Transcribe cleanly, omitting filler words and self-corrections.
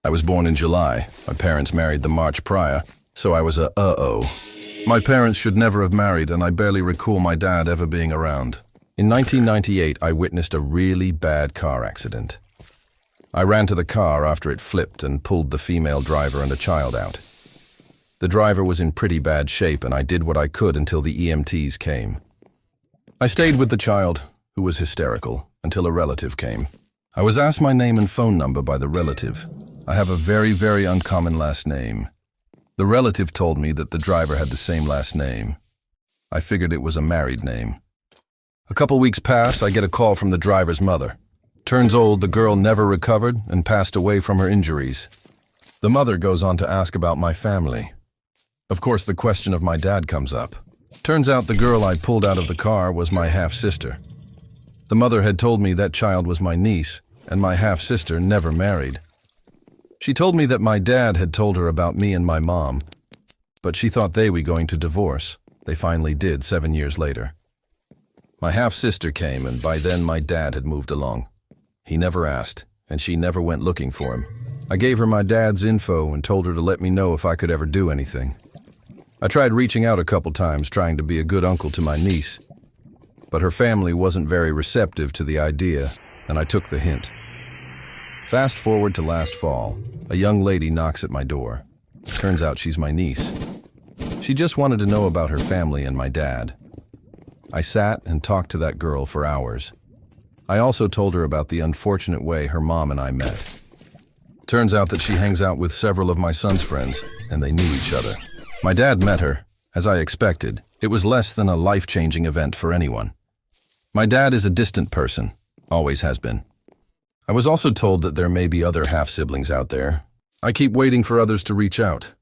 I was born in July. My parents married the March prior, so I was a uh-oh. My parents should never have married, and I barely recall my dad ever being around. In 1998, I witnessed a really bad car accident. I ran to the car after it flipped and pulled the female driver and a child out. The driver was in pretty bad shape, and I did what I could until the EMTs came. I stayed with the child, who was hysterical, until a relative came. I was asked my name and phone number by the relative. I have a very, very uncommon last name. The relative told me that the driver had the same last name. I figured it was a married name. A couple weeks pass, I get a call from the driver's mother. Turns old, the girl never recovered and passed away from her injuries. The mother goes on to ask about my family. Of course, the question of my dad comes up. Turns out the girl I pulled out of the car was my half-sister. The mother had told me that child was my niece, and my half-sister never married. She told me that my dad had told her about me and my mom, but she thought they were going to divorce. They finally did 7 years later. My half-sister came, and by then my dad had moved along. He never asked, and she never went looking for him. I gave her my dad's info and told her to let me know if I could ever do anything. I tried reaching out a couple times, trying to be a good uncle to my niece, but her family wasn't very receptive to the idea, and I took the hint. Fast forward to last fall, a young lady knocks at my door. Turns out she's my niece. She just wanted to know about her family and my dad. I sat and talked to that girl for hours. I also told her about the unfortunate way her mom and I met. Turns out that she hangs out with several of my son's friends, and they knew each other. My dad met her. As I expected, it was less than a life-changing event for anyone. My dad is a distant person, always has been. I was also told that there may be other half-siblings out there. I keep waiting for others to reach out.